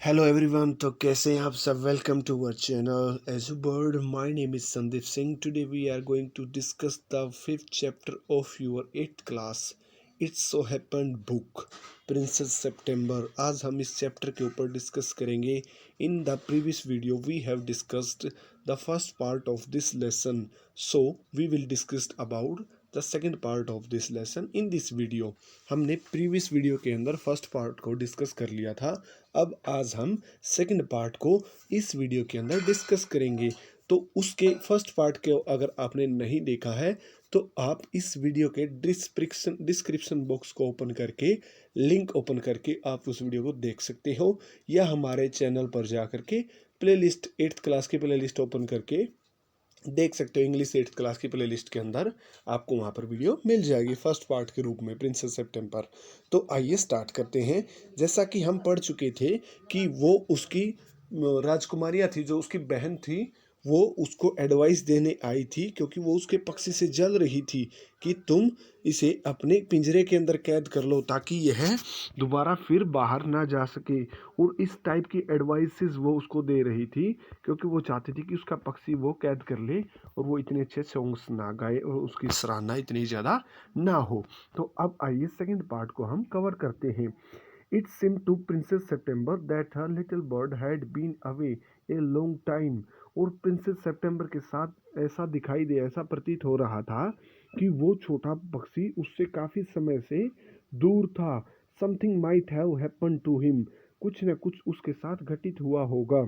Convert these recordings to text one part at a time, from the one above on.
Hello everyone. तो कैसे हैं आप सब। Welcome to our channel as a bird. My name is Sandeep Singh. Today we are going to discuss the fifth chapter of your eighth class it's so happened book Princess September. आज हम इस chapter के ऊपर डिस्कस करेंगे। In the previous video we have discussed the first part of this lesson, so we will discuss about the second part of this lesson in this video. हमने previous video के अंदर first part को discuss कर लिया था। अब आज हम सेकंड पार्ट को इस वीडियो के अंदर डिस्कस करेंगे। तो उसके फर्स्ट पार्ट के अगर आपने नहीं देखा है तो आप इस वीडियो के डिस्क्रिप्शन बॉक्स को ओपन करके, लिंक ओपन करके आप उस वीडियो को देख सकते हो, या हमारे चैनल पर जा करके प्लेलिस्ट एट्थ क्लास की प्लेलिस्ट ओपन करके देख सकते हो। इंग्लिश एट्थ क्लास की प्लेलिस्ट के अंदर आपको वहाँ पर वीडियो मिल जाएगी फर्स्ट पार्ट के रूप में, प्रिंसेस सितंबर। तो आइए स्टार्ट करते हैं। जैसा कि हम पढ़ चुके थे कि वो उसकी राजकुमारियाँ थी, जो उसकी बहन थी, वो उसको एडवाइस देने आई थी क्योंकि वो उसके पक्षी से जल रही थी कि तुम इसे अपने पिंजरे के अंदर कैद कर लो ताकि यह दोबारा फिर बाहर ना जा सके। और इस टाइप की एडवाइसेस वो उसको दे रही थी क्योंकि वो चाहती थी कि उसका पक्षी वो कैद कर ले और वो इतने अच्छे सॉन्ग्स ना गाए और उसकी सराहना इतनी ज़्यादा ना हो। तो अब आइए सेकंड पार्ट को हम कवर करते हैं। It seemed to Princess September that her little bird had been away a long time। और प्रिंसेस सितंबर के साथ ऐसा दिखाई दे, ऐसा प्रतीत हो रहा था कि वो छोटा पक्षी उससे काफी समय से दूर था। Something might have happened to him। कुछ न कुछ उसके साथ घटित हुआ होगा।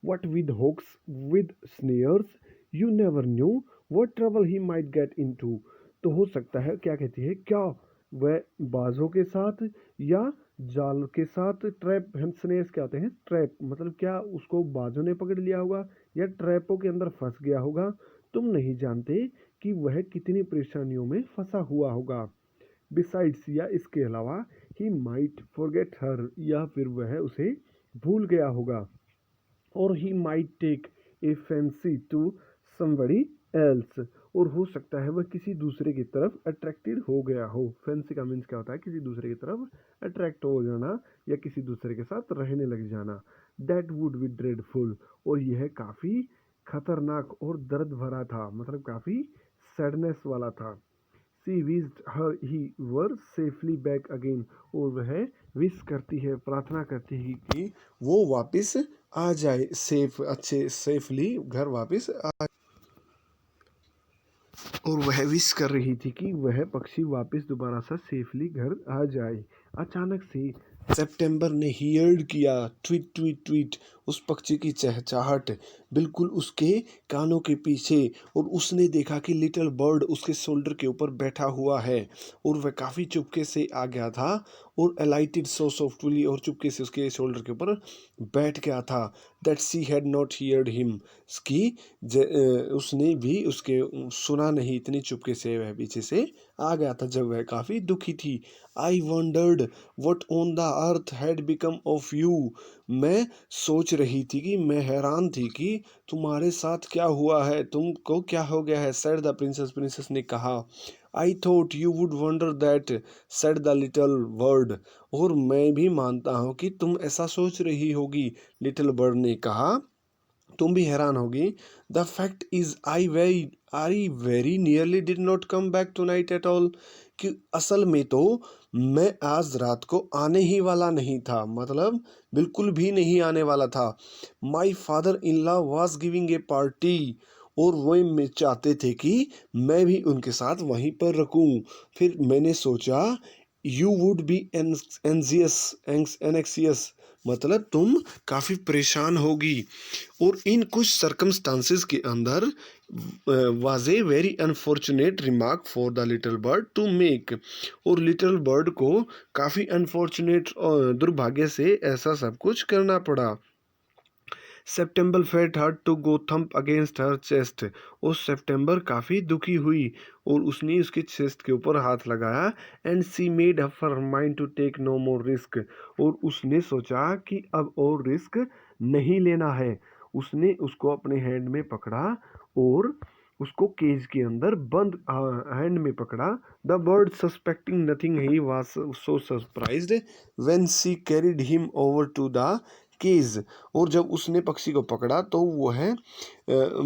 What with hawks, with snares, you never knew what trouble he might get into। तो हो सकता है, क्या कहती है, क्या वह बाजों के साथ या जाल के साथ, ट्रैप, हम स्नेयर्स क्या होते हैं, ट्रैप, मतलब क्या उसको बाजों ने पकड़ लिया होगा या ट्रैपों के अंदर फंस गया होगा। तुम नहीं जानते कि वह कितनी परेशानियों में फंसा हुआ होगा। बिसाइड्स, या इसके अलावा, ही माइट फॉरगेट हर, या फिर वह उसे भूल गया होगा। और he might take a fancy to somebody else. और हो सकता है वह किसी दूसरे की तरफ अट्रैक्टेड हो गया हो। फैंसी का मीन्स क्या होता है, किसी दूसरे की तरफ अट्रैक्ट हो जाना या किसी दूसरे के साथ रहने लग जाना। That would be dreadful. और यह काफ़ी खतरनाक और दर्द भरा था, मतलब काफ़ी सैडनेस वाला था। सी विस्ड हर ही वर सेफली बैक अगेन। और वह विश करती है, प्रार्थना करती है कि वो वापस आ जाए, सेफ, अच्छे सेफली घर वापस आ। और वह विश कर रही थी कि वह पक्षी वापस दोबारा सा सेफली घर आ जाए। अचानक से सितंबर ने हियर्ड किया, ट्वीट ट्वीट ट्वीट, उस पक्षी की चहचहाट बिल्कुल उसके कानों के पीछे। और उसने देखा कि लिटिल बर्ड उसके शोल्डर के ऊपर बैठा हुआ है और वह काफ़ी चुपके से आ गया था और अलाइटेड सो सॉफ्टली, और चुपके से उसके शोल्डर के ऊपर बैठ गया था। That she had not heard him, कि उसने भी उसके सुना नहीं, इतनी चुपके से वह पीछे से आ गया था जब वह काफ़ी दुखी थी। आई wandered what on the earth had become of you. मैं सोच रही थी कि, मैं हैरान थी कि तुम्हारे साथ क्या हुआ है, तुमको क्या हो गया है। सेड द प्रिंसेस, प्रिंसेस ने कहा। I thought you would wonder that, said the little bird. और मैं भी मानता हूँ कि तुम ऐसा सोच रही होगी, लिटिल बर्ड ने कहा, तुम भी हैरान होगी। The fact is I very nearly did not come back tonight at all. कि असल में तो मैं आज रात को आने ही वाला नहीं था, मतलब बिल्कुल भी नहीं आने वाला था। My father in law was giving a party. और वो मैं चाहते थे कि मैं भी उनके साथ वहीं पर रुकूं। फिर मैंने सोचा, यू वुड बी एनेक्सियस, मतलब तुम काफ़ी परेशान होगी। और इन कुछ सर्कमस्टांसिस के अंदर was a very unfortunate remark for the little bird to make. और लिटिल बर्ड को काफ़ी अनफॉर्चुनेट, दुर्भाग्य से ऐसा सब कुछ करना पड़ा। September felt hurt to go thump against her chest. और सितंबर काफ़ी दुखी हुई और उसने उसके चेस्ट के ऊपर हाथ लगाया। And she made up her mind to take no more risk. और उसने सोचा कि अब और रिस्क नहीं लेना है। उसने उसको अपने हैंड में पकड़ा और उसको केज के अंदर बंद हैंड में पकड़ा। The bird suspecting nothing he was so surprised when she carried him over to the cage. और जब उसने पक्षी को पकड़ा तो वह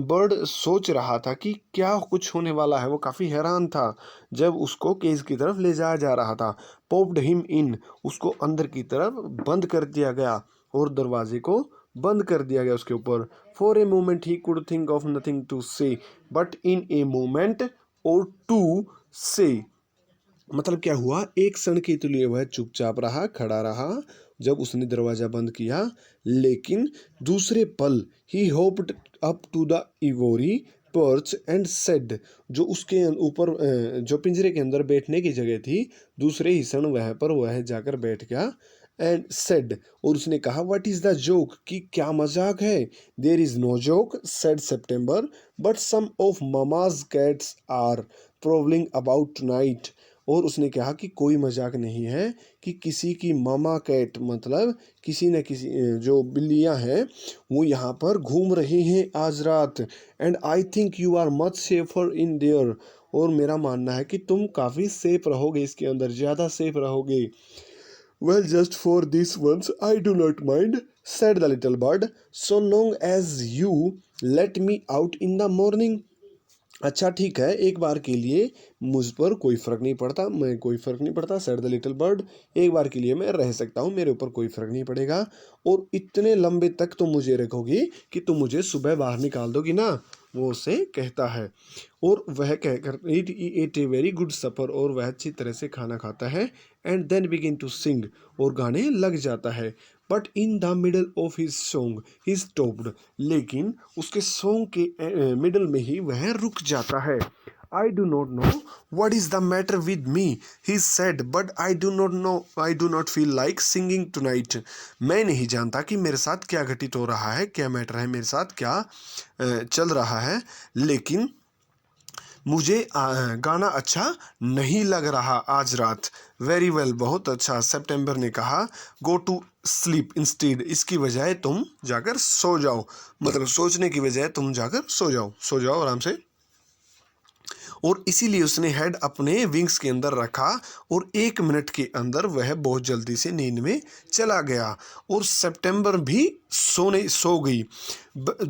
बर्ड सोच रहा था कि क्या कुछ होने वाला है। वो काफ़ी हैरान था जब उसको केज की तरफ ले जाया जा रहा था। पॉप्ड हिम इन, उसको अंदर की तरफ बंद कर दिया गया और दरवाजे को बंद कर दिया गया उसके ऊपर। For a moment he could think of nothing to say but in a moment और टू से, मतलब क्या हुआ, एक क्षण के लिए वह चुपचाप रहा, खड़ा रहा जब उसने दरवाजा बंद किया, लेकिन दूसरे पल ही hopped up to the ivory perch and said, जो उसके ऊपर जो पिंजरे के अंदर बैठने की जगह थी, दूसरे ही क्षण वह पर वह जाकर बैठ गया। एंड सेड, और उसने कहा, व्हाट इज द जोक, कि क्या मजाक है। There is no joke said September, but some of mamma's cats are prowling about tonight. और उसने कहा कि कोई मजाक नहीं है कि किसी की मामा कैट, मतलब किसी न किसी जो बिल्लियां हैं वो यहाँ पर घूम रही हैं आज रात। And I think you are much safer in there, और मेरा मानना है कि तुम काफ़ी सेफ रहोगे इसके अंदर, ज़्यादा सेफ रहोगे। Well, just for this once, I do not mind, said the little bird, so long as you let me out in the morning. अच्छा ठीक है, एक बार के लिए मुझ पर कोई फ़र्क नहीं पड़ता, मैं कोई फ़र्क नहीं पड़ता, सेड द लिटिल बर्ड, एक बार के लिए मैं रह सकता हूँ, मेरे ऊपर कोई फ़र्क नहीं पड़ेगा। और इतने लंबे तक तुम मुझे रखोगी कि तुम मुझे सुबह बाहर निकाल दोगी ना, वो उससे कहता है। और वह कहकर it ate a very good supper, और वह अच्छी तरह से खाना खाता है। And then begin to sing, और गाने लग जाता है। But in the middle of his song he stopped, लेकिन उसके सॉन्ग के मिडल में ही वह रुक जाता है। I do not know what is the matter with me, he said, but I do not know, I do not feel like singing tonight. मैं नहीं जानता कि मेरे साथ क्या घटित हो रहा है, क्या मैटर है मेरे साथ, क्या चल रहा है, लेकिन मुझे गाना अच्छा नहीं लग रहा आज रात। वेरी वेल, बहुत अच्छा, सितंबर ने कहा। गो टू स्लीप इंस्टीड, इसकी बजाय तुम जाकर सो जाओ, मतलब सोचने की बजाय तुम जाकर सो जाओ आराम से। और इसीलिए उसने हेड अपने विंग्स के अंदर रखा, और 1 मिनट के अंदर वह बहुत जल्दी से नींद में चला गया। और सितंबर भी सो गई।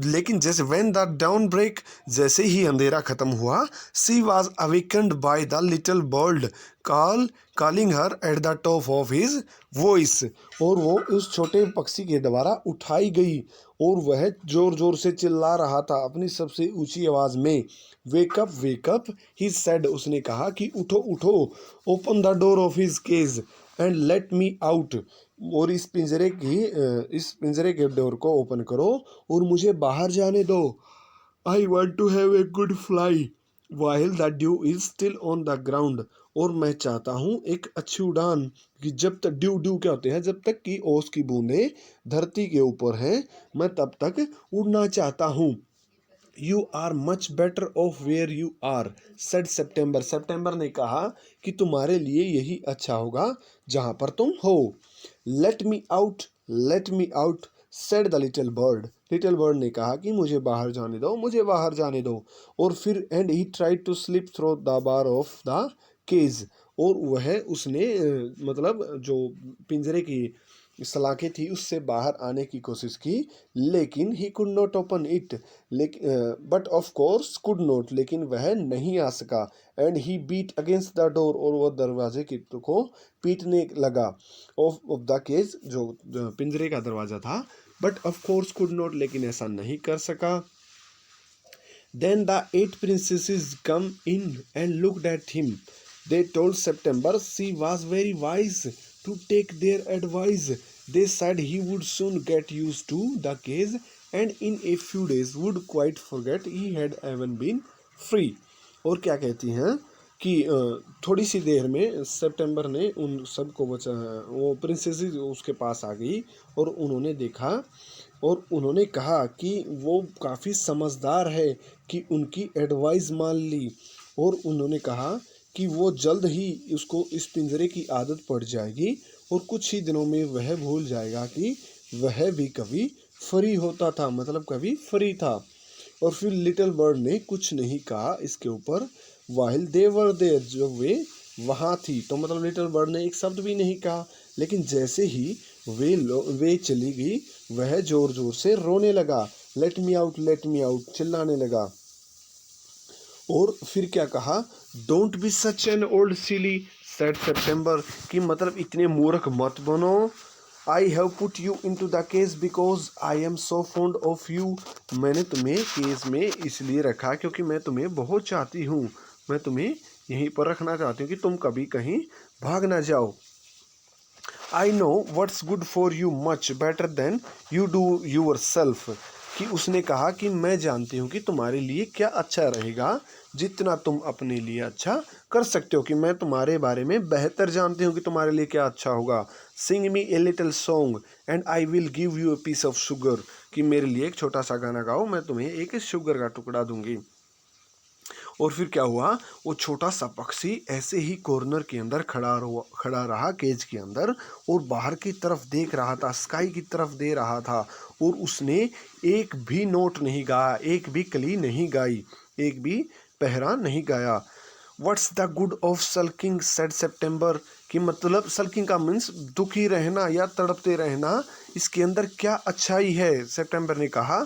लेकिन जैसे व्हेन द डाउन ब्रेक, जैसे ही अंधेरा खत्म हुआ, she was awakened by the little bird calling her at the top of his voice, और वो उस छोटे पक्षी के द्वारा उठाई गई, और वह जोर जोर से चिल्ला रहा था अपनी सबसे ऊंची आवाज में। वेकअप ही सेड, उसने कहा कि उठो उठो, open the door of his cage and let me out, और इस पिंजरे के डोर को ओपन करो और मुझे बाहर जाने दो। I want to have a good fly while the dew is still on the ground, और मैं चाहता हूँ एक अच्छी उड़ान, कि जब तक ड्यू क्या होते हैं, जब तक कि ओस की बूंदें धरती के ऊपर हैं, मैं तब तक उड़ना चाहता हूँ। You are much better off where you are, said September ने कहा कि तुम्हारे लिए यही अच्छा होगा जहाँ पर तुम हो। Let me out said the little bird ने कहा कि मुझे बाहर जाने दो। और फिर and he tried to slip through the bar of the cage, और वह उसने मतलब जो पिंजरे की सलाखें थी उससे बाहर आने की कोशिश की, लेकिन he could not open it, but of course could not, लेकिन वह नहीं आ सका। And he beat against the door, और वह दरवाजे को पीटने लगा। ऑफ द केज, जो पिंजरे का दरवाजा था, but of course could not, लेकिन ऐसा नहीं कर सका। Then the 8 princesses come in and looked at him. They told September she was very wise to take their advice. They said he would soon get used to the cage and in a few days would quite forget he had even been free. और क्या कहती हैं कि थोड़ी सी देर में सितंबर ने उन सबको बचा, वो प्रिंसेसेस उसके पास आ गई, और उन्होंने देखा और उन्होंने कहा कि वो काफ़ी समझदार है कि उनकी एडवाइस मान ली, और उन्होंने कहा कि वो जल्द ही उसको इस पिंजरे की आदत पड़ जाएगी, और कुछ ही दिनों में वह भूल जाएगा कि वह भी कभी फ्री होता था, मतलब कभी फ्री था। और फिर लिटिल बर्ड ने कुछ नहीं कहा इसके ऊपर। वाइल दे वर देयर, जो वे वहाँ थी, तो मतलब लिटिल बर्ड ने एक शब्द भी नहीं कहा। लेकिन जैसे ही वे चली गई, वह जोर जोर से रोने लगा, लेट मी आउट चिल्लाने लगा। और फिर क्या कहा, don't be such an old silly said September, कि मतलब इतने मूर्ख मत बनो। I have put you into the case because I am so fond of you, मैंने तुम्हें केस में इसलिए रखा क्योंकि मैं तुम्हें बहुत चाहती हूँ, मैं तुम्हें यहीं पर रखना चाहती हूँ कि तुम कभी कहीं भाग ना जाओ। I know what's good for you much better than you do yourself, कि उसने कहा कि मैं जानती हूँ कि तुम्हारे लिए क्या अच्छा रहेगा, जितना तुम अपने लिए अच्छा कर सकते हो, कि मैं तुम्हारे बारे में बेहतर जानती हूँ कि तुम्हारे लिए क्या अच्छा होगा। Sing me a little song and I will give you a piece of sugar, कि मेरे लिए एक छोटा सा गाना गाओ, मैं तुम्हें एक शुगर का टुकड़ा दूंगी। और फिर क्या हुआ, वो छोटा सा पक्षी ऐसे ही कॉर्नर के अंदर खड़ा रहा केज के अंदर, और बाहर की तरफ देख रहा था, स्काई की तरफ दे रहा था, और उसने एक भी नोट नहीं गाया, एक भी कली नहीं गाई, एक भी पहरा नहीं गाया। What's the good of sulking said September, कि मतलब सल्किंग का मीन्स दुखी रहना या तड़पते रहना, इसके अंदर क्या अच्छाई है। सितंबर ने कहा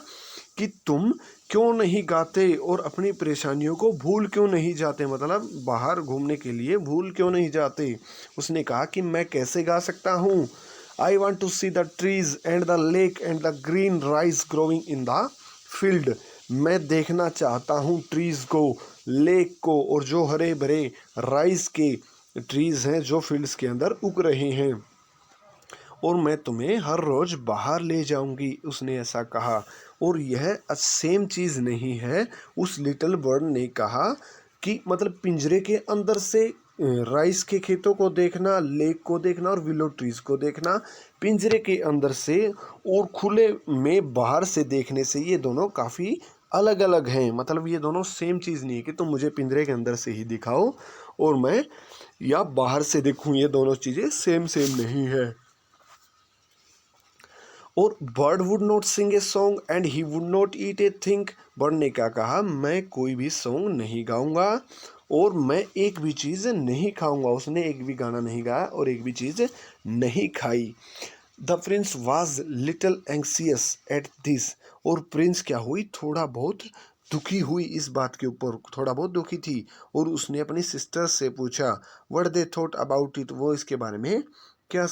कि तुम क्यों नहीं गाते और अपनी परेशानियों को भूल क्यों नहीं जाते, मतलब बाहर घूमने के लिए भूल क्यों नहीं जाते। उसने कहा कि मैं कैसे गा सकता हूँ। I want to see the trees and the lake and the green rice growing in the field, मैं देखना चाहता हूँ ट्रीज को, लेक को, और जो हरे भरे राइस के ट्रीज हैं जो फील्ड्स के अंदर उग रहे हैं, और मैं तुम्हें हर रोज बाहर ले जाऊंगी, उसने ऐसा कहा। और यह सेम चीज़ नहीं है, उस लिटिल बर्ड ने कहा कि मतलब पिंजरे के अंदर से राइस के खेतों को देखना, लेक को देखना और विलो ट्रीज को देखना, पिंजरे के अंदर से और खुले में बाहर से देखने से ये दोनों काफ़ी अलग अलग हैं। मतलब ये दोनों सेम चीज़ नहीं है कि तुम मुझे पिंजरे के अंदर से ही दिखाओ और मैं या बाहर से देखूं, ये दोनों चीज़ें सेम सेम नहीं है। और bird would not sing a song and he would not eat a thing, bird ने क्या कहा, मैं कोई भी सॉन्ग नहीं गाऊंगा और मैं एक भी चीज़ नहीं खाऊंगा। उसने एक भी गाना नहीं गाया और एक भी चीज़ नहीं खाई। The Prince was little anxious at this, और प्रिंस क्या हुई, थोड़ा बहुत दुखी हुई इस बात के ऊपर, थोड़ा बहुत दुखी थी। और उसने अपनी सिस्टर से पूछा what they thought about it, वो इसके बारे में क्या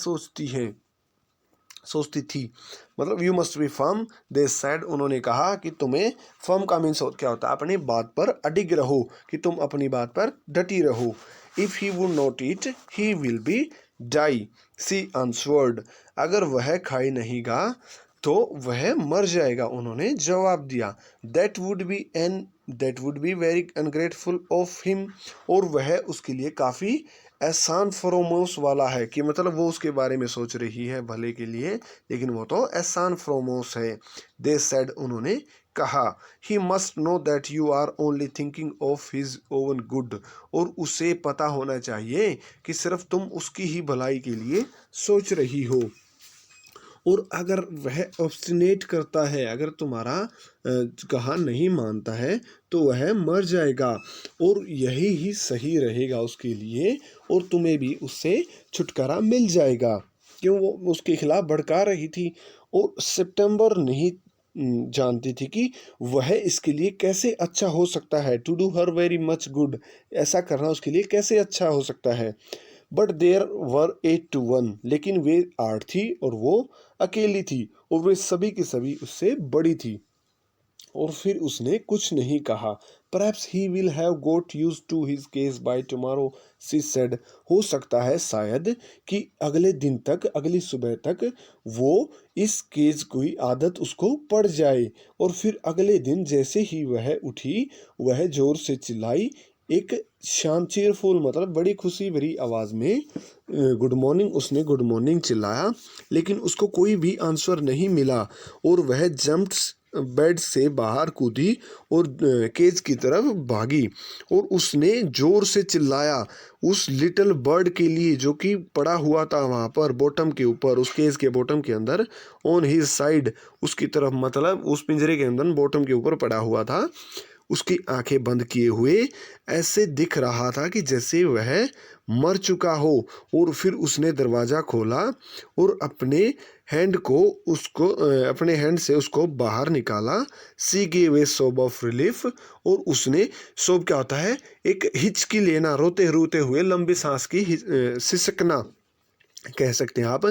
सोचती थी। मतलब you must be firm they said, उन्होंने कहा कि तुम्हें फर्म का मीन्स क्या होता है, अपनी बात पर अडिग रहो, कि तुम अपनी बात पर डटी रहो। If he would not eat he will be die, she answered, अगर वह खाई नहीं गा तो वह मर जाएगा, उन्होंने जवाब दिया। That would be very ungrateful of him, और वह उसके लिए काफ़ी एहसान फरोमोश वाला है, कि मतलब वो उसके बारे में सोच रही है भले के लिए, लेकिन वो तो एहसान फरोमोश है। दे सेड, उन्होंने कहा, he must know that you are only thinking of his own good, और उसे पता होना चाहिए कि सिर्फ तुम उसकी ही भलाई के लिए सोच रही हो। और अगर वह ऑब्स्टिनेट करता है, अगर तुम्हारा कहा नहीं मानता है, तो वह मर जाएगा, और यही ही सही रहेगा उसके लिए, और तुम्हें भी उससे छुटकारा मिल जाएगा। क्यों वो उसके खिलाफ भड़का रही थी, और सितंबर नहीं जानती थी कि वह इसके लिए कैसे अच्छा हो सकता है, to do her very much good, ऐसा करना उसके लिए कैसे अच्छा हो सकता है। बट देयर वर 8 to 1, लेकिन वे 8 थी और वो अकेली थी, और वे सभी की सभी उससे बड़ी थी। और फिर उसने कुछ नहीं कहा। Perhaps he will have got used to his case by tomorrow, she said, हो सकता है शायद कि अगले दिन तक, अगली सुबह तक वो इस केस की आदत उसको पड़ जाए। और फिर अगले दिन जैसे ही वह उठी, वह जोर से चिल्लाई, एक शांत चीयरफुल मतलब बड़ी खुशी भरी आवाज़ में गुड मॉर्निंग, उसने गुड मॉर्निंग चिल्लाया, लेकिन उसको कोई भी आंसर नहीं मिला, और वह जंप्स बेड से बाहर कूदी और केज की तरफ भागी और उसने जोर से चिल्लाया उस लिटिल बर्ड के लिए जो कि पड़ा हुआ था वहाँ पर बॉटम के ऊपर, उस केज के बॉटम के अंदर, ऑन हिज साइड, उसकी तरफ, मतलब उस पिंजरे के अंदर बॉटम के ऊपर पड़ा हुआ था। उसकी आंखें बंद किए हुए ऐसे दिख रहा था कि जैसे वह मर चुका हो। और फिर उसने दरवाज़ा खोला और अपने हैंड से उसको बाहर निकाला। सी गेव ए सोब ऑफ रिलीफ। और उसने, सोब क्या होता है, एक हिचकी लेना, रोते रोते हुए लंबी सांस की सिसकना कह सकते हैं आप।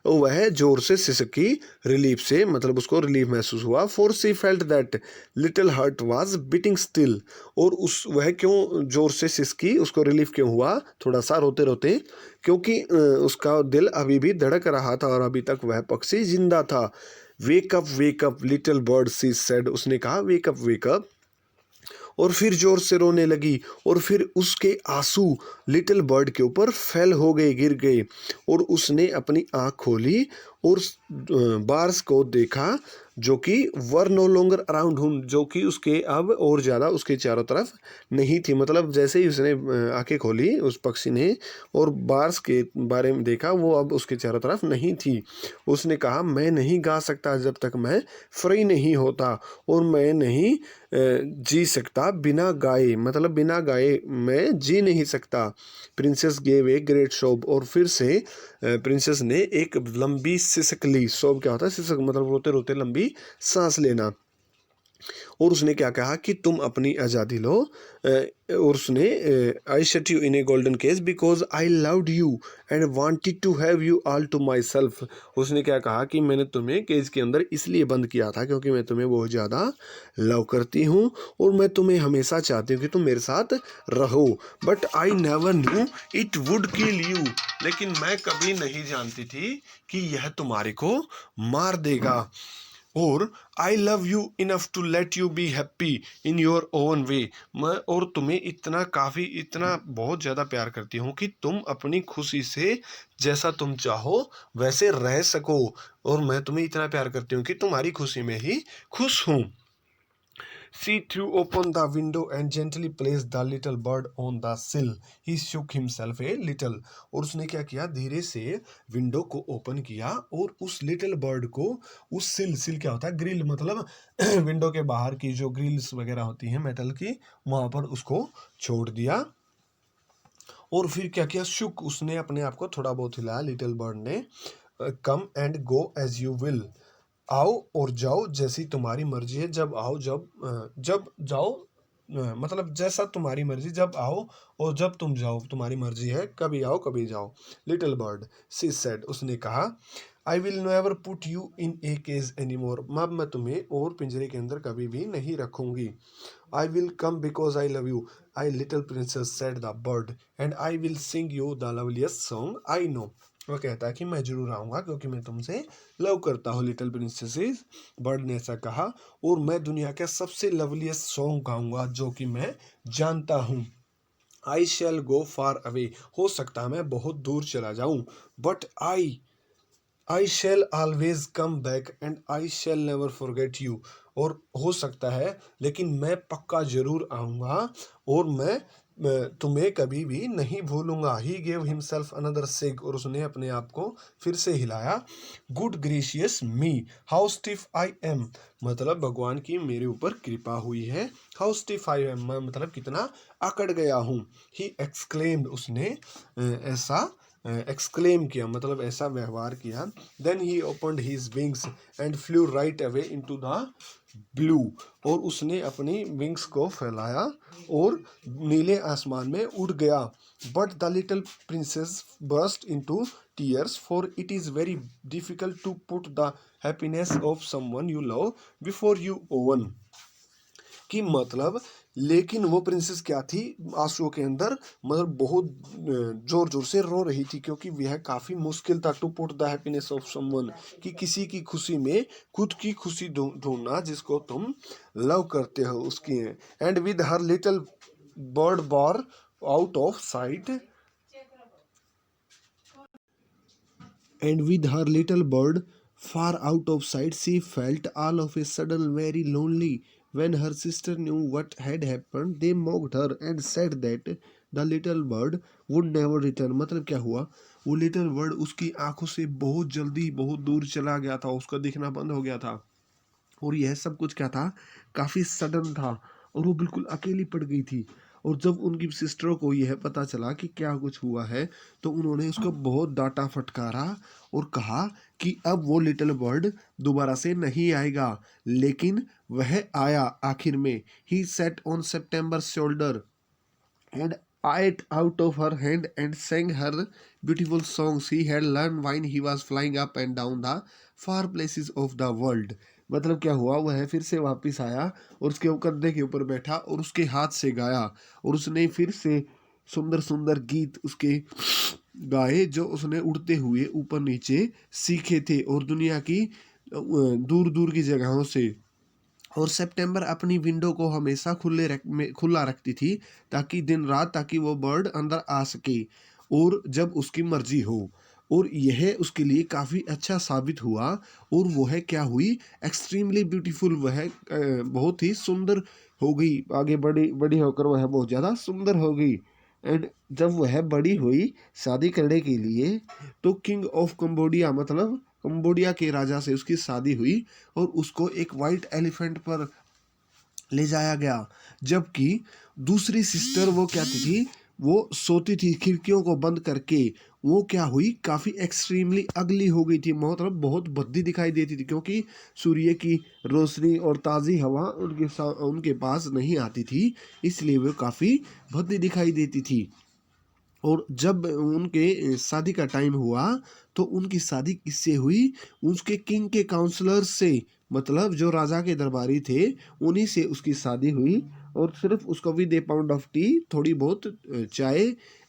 वह जोर से सिसकी, रिलीफ से, मतलब उसको रिलीफ महसूस हुआ। For C felt that little heart was beating still. और वह क्यों जोर से सिसकी, उसको रिलीफ क्यों हुआ थोड़ा सा रोते रोते, क्योंकि उसका दिल अभी भी धड़क रहा था और अभी तक वह पक्षी जिंदा था। वेक अप लिटिल बर्ड, सी सेड। उसने कहा वेक अप वेक अप। और फिर जोर से रोने लगी और फिर उसके आंसू लिटिल बर्ड के ऊपर फेल हो गए, गिर गए। और उसने अपनी आँख खोली और बार्स को देखा जो कि वर नो लॉन्गर अराउंड हुम, जो कि उसके अब और ज़्यादा उसके चारों तरफ नहीं थी। मतलब जैसे ही उसने आंखें खोली उस पक्षी ने और बार्स के बारे में देखा, वो अब उसके चारों तरफ नहीं थी। उसने कहा मैं नहीं गा सकता जब तक मैं फ्री नहीं होता, और मैं नहीं जी सकता बिना गाए, मतलब बिना गाए मैं जी नहीं सकता। Princess gave a great sob. और फिर से प्रिंसेस ने एक लंबी सिसक ली। शोब क्या होता है, सिसक, मतलब रोते रोते लंबी सांस लेना। और उसने क्या कहा कि तुम अपनी आज़ादी लो। और उसने, I shut you in a golden cage because I loved you and wanted to have you all to myself. उसने क्या कहा कि मैंने तुम्हें केज के अंदर इसलिए बंद किया था क्योंकि मैं तुम्हें बहुत ज़्यादा लव करती हूँ और मैं तुम्हें हमेशा चाहती हूँ कि तुम मेरे साथ रहो। But I never knew it would kill you. लेकिन मैं कभी नहीं जानती थी कि यह तुम्हारे को मार देगा। और I love you enough to let you be happy in your own way. मैं और तुम्हें इतना बहुत ज़्यादा प्यार करती हूँ कि तुम अपनी खुशी से जैसा तुम चाहो वैसे रह सको। और मैं तुम्हें इतना प्यार करती हूँ कि तुम्हारी खुशी में ही खुश हूँ। She threw open the window and gently placed the little bird on the sill. He shook himself a little. और उसने क्या किया, धीरे से विंडो को ओपन किया और उस लिटिल बर्ड को उस सिल क्या होता है, ग्रिल, मतलब विंडो के बाहर की जो ग्रिल्स वगैरह होती हैं मेटल की, वहां पर उसको छोड़ दिया। और फिर क्या किया, शुक, उसने अपने आप को थोड़ा बहुत हिलाया लिटिल बर्ड ने। Come and go as you will. आओ और जाओ जैसी तुम्हारी मर्जी है। जब आओ, जब जाओ, मतलब जैसा तुम्हारी मर्जी, जब आओ और जब तुम जाओ, तुम्हारी मर्जी है, कभी आओ कभी जाओ। लिटिल बर्ड, सी सेड, उसने कहा, I will never put you in a cage any more. अब मैं तुम्हें और पिंजरे के अंदर कभी भी नहीं रखूंगी। I will come because I love you, I little princess said the bird, and I will sing you the loveliest song I know. वो कहता है कि मैं जरूर आऊँगा क्योंकि मैं तुमसे लव करता हूँ, लिटिल प्रिंसेस। बर्ड ने ऐसा कहा, और मैं दुनिया का सबसे लवलीस्ट सॉन्ग गाऊंगा जो कि मैं जानता हूँ। आई शैल गो फार अवे, हो सकता है मैं बहुत दूर चला जाऊं, but I shell always come back and I shell never forget you. और हो सकता है लेकिन मैं पक्का जरूर आऊँगा और मैं तुम्हें कभी भी नहीं भूलूंगा। ही गेव हिमसेल्फ अनदर सिग। और उसने अपने आप को फिर से हिलाया। Good gracious me, how stiff I am, मतलब भगवान की मेरे ऊपर कृपा हुई है। हाउ स्टिफ आई एम, मैं मतलब कितना अकड़ गया हूँ। ही एक्सक्लेम्ड, उसने ऐसा एक्सक्लेम किया, मतलब ऐसा व्यवहार किया। Then he opened his wings and flew right away into the blue. और उसने अपनी विंग्स को फैलाया और नीले आसमान में उड़ गया। But the little princess burst into tears, for it is very difficult to put the happiness of someone you love before your own. कि मतलब, लेकिन वो प्रिंसेस क्या थी, आंसुओं के अंदर, मतलब बहुत जोर जोर से रो रही थी क्योंकि यह काफी मुश्किल था। To put the happiness of someone, कि किसी की खुशी में खुद की खुशी ढूंढना जिसको तुम लव करते हो उसकी। And with her little bird bore out of sight, and with her little bird Far out of sight, she felt all of a sudden very lonely. When her sister knew what had happened, they mocked her and said that the little bird would never return. मतलब क्या हुआ, वो little bird उसकी आंखों से बहुत जल्दी बहुत दूर चला गया था, उसका दिखना बंद हो गया था। और यह सब कुछ क्या था, काफ़ी सडन था, और वो बिल्कुल अकेली पड़ गई थी। और जब उनकी सिस्टरों को यह पता चला कि क्या कुछ हुआ है, तो उन्होंने उसको बहुत डांटा फटकारा और कहा कि अब वो लिटिल बर्ड दोबारा से नहीं आएगा। लेकिन वह आया आखिर में। He sat on September shoulder and ate out of her hand and sang her beautiful songs he had learned when he was flying up and down the far places of the world। मतलब क्या हुआ, वह फिर से वापस आया और उसके कंधे के ऊपर बैठा और उसके हाथ से गाया, और उसने फिर से सुंदर सुंदर गीत उसके गाए जो उसने उड़ते हुए ऊपर नीचे सीखे थे और दुनिया की दूर दूर की जगहों से। और सितंबर अपनी विंडो को हमेशा खुला रखती थी, ताकि दिन रात, ताकि वो बर्ड अंदर आ सके और जब उसकी मर्जी हो। और यह उसके लिए काफ़ी अच्छा साबित हुआ, और वह क्या हुई, एक्सट्रीमली ब्यूटीफुल, वह बहुत ही सुंदर हो गई। आगे बड़ी बड़ी होकर वह बहुत ज़्यादा सुंदर हो गई। एंड जब वह बड़ी हुई शादी करने के लिए, तो किंग ऑफ कंबोडिया, मतलब कंबोडिया के राजा से उसकी शादी हुई, और उसको एक वाइट एलिफेंट पर ले जाया गया। जबकि दूसरी सिस्टर वो क्या थी, वो सोती थी खिड़कियों को बंद करके। वो क्या हुई, काफ़ी एक्सट्रीमली अगली हो गई थी, मतलब बहुत भद्दी दिखाई देती थी, क्योंकि सूर्य की रोशनी और ताज़ी हवा उनके पास नहीं आती थी, इसलिए वो काफ़ी भद्दी दिखाई देती थी। और जब उनके शादी का टाइम हुआ, तो उनकी शादी किससे हुई, उसके किंग के काउंसलर से, मतलब जो राजा के दरबारी थे, उन्हीं से उसकी शादी हुई। और सिर्फ उसको भी दे पाउंड ऑफ टी, थोड़ी बहुत चाय,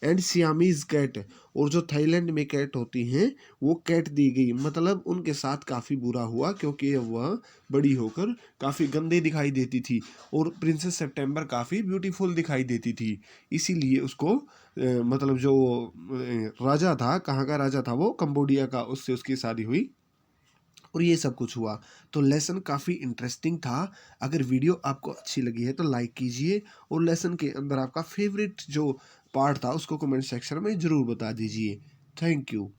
एंड सियामीज कैट, और जो थाईलैंड में कैट होती हैं वो कैट दी गई। मतलब उनके साथ काफ़ी बुरा हुआ, क्योंकि वह बड़ी होकर काफ़ी गंदे दिखाई देती थी, और प्रिंसेस सितंबर काफ़ी ब्यूटीफुल दिखाई देती थी। इसीलिए उसको मतलब जो राजा था, कहाँ का राजा था वो, कंबोडिया का, उससे उसकी शादी हुई और ये सब कुछ हुआ। तो लेसन काफ़ी इंटरेस्टिंग था। अगर वीडियो आपको अच्छी लगी है तो लाइक कीजिए, और लेसन के अंदर आपका फेवरेट जो पार्ट था उसको कमेंट सेक्शन में ज़रूर बता दीजिए। Thank you.